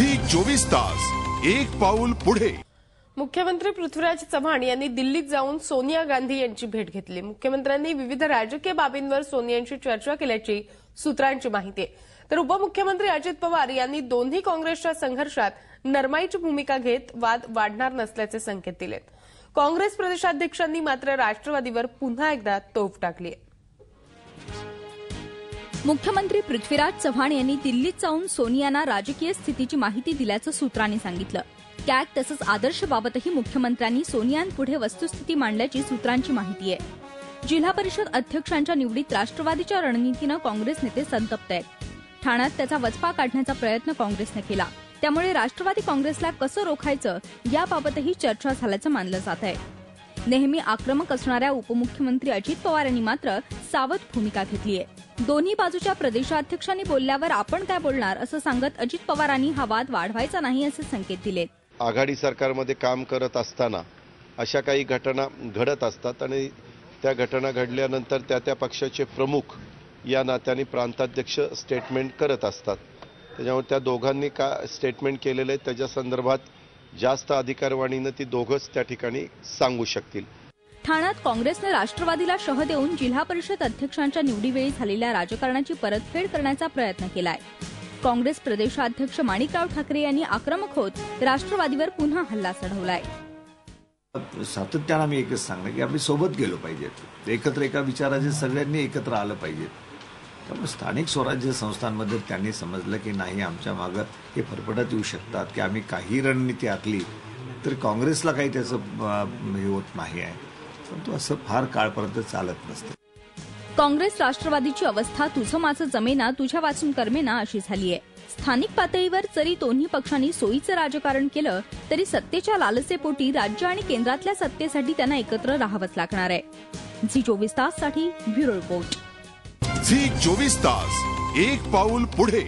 Zee 24 तास एक पाऊल पुढे। मुख्यमंत्री पृथ्वीराज चव्हाण यांनी दिल्लीत जाऊन सोनिया गांधी यांची भेट घेतली। मुख्यमंत्र्यांनी विविध राजकीय बाबींवर सोनियांशी चर्चा केल्याची सूत्रांची माहिती आहे। तर उपमुख्यमंत्री अजित पवार यांनी दोन्ही काँग्रेसच्या संघर्षात नरमाईची भूमिका घेत वाद वाढणार नसल्याचे संकेत दिलेत। काँग्रेस प्रदेशाध्यक्षांनी मात्र राष्ट्रवादीवर पुन्हा एकदा तोफ टाकली आहे। मुख्यमंत्री पृथ्वीराज चव्हाण यांनी दिल्लीत जाऊन सोनियांना राजकीय स्थितीची माहिती दिल्याचं सूत्रांनी सांगितलं। कॅग तसंच आदर्शबाबतही मुख्यमंत्र्यांनी सोनियांपुढे वस्तुस्थिती मांडल्याची सूत्रांची माहिती आहे। जिल्हा परिषद अध्यक्षांच्या निवडीत राष्ट्रवादीच्या रणनीतीनं काँग्रेस नेते संतप्त आहेत। ठाण्यात त्याचा वचपा काढण्याचा प्रयत्न काँग्रेसनं केला, त्यामुळे राष्ट्रवादी काँग्रेसला कसं रोखायचं याबाबतही चर्चा झाल्याचं मानलं जात आहे। नेहमी आक्रमक असणाऱ्या उपमुख्यमंत्री अजित पवार यांनी मात्र सावध भूमिका घेतली आहे। दोन्ही बाजूच्या प्रदेशाध्यक्षांनी बोलल्यावर आपण काय बोलणार असं सांगत अजित पवारांनी हा वाद वाढवायचा नाही असे संकेत दिलेत। आघाडी सरकारमध्ये काम करत असताना अशा काही घटना घडत असतात आणि त्या घटना घडल्यानंतर त्या पक्षाचे प्रमुख या नात्याने प्रांताध्यक्ष स्टेटमेंट करत असतात। त्याच्यामुळे त्या दोघांनी का स्टेटमेंट केलेले त्याच्या संदर्भात जास्त अधिकारवाणीनं ती दोघंच त्या ठिकाणी सांगू शकतील। ठाण्यात काँग्रेसने राष्ट्रवादीला शह देऊन जिल्हा परिषद अध्यक्षांच्या निवडीवेळी झालेल्या राजकारणाची परतफेड करण्याचा प्रयत्न केलाय। काँग्रेस प्रदेशाध्यक्ष माणिकराव ठाकरे यांनी आक्रमक होत राष्ट्रवादीवर पुन्हा हल्ला चढवलाय। सातत्याने आम्ही एकच सांगणार की आम्ही सोबत गेलो पाहिजेत, एकत्र एका विचाराचे सगळ्यांनी एकत्र आलं पाहिजे। त्यामुळे स्थानिक स्वराज्य संस्थांमध्ये त्यांनी समजलं की नाही, आमच्या मागं हे फरफटत येऊ शकतात की आम्ही काही रणनीती आखली तर काँग्रेसला काही त्याचं हे होत नाही आहे, परंतु असं फार काळपर्यंत चालत नसतं। काँग्रेस राष्ट्रवादीची अवस्था तुझं माझं जमेना तुझ्या वाचून कर्मेना अशी झाली आहे। स्थानिक पातळीवर जरी दोन्ही पक्षांनी सोयीचं राजकारण केलं तरी सत्तेच्या लालसेपोटी राज्य आणि केंद्रातल्या सत्तेसाठी त्यांना एकत्र राहावंच लागणार आहे। झी 24 तास साठी ब्युरो रिपोर्ट। झी 24 तास एक पाऊल पुढे।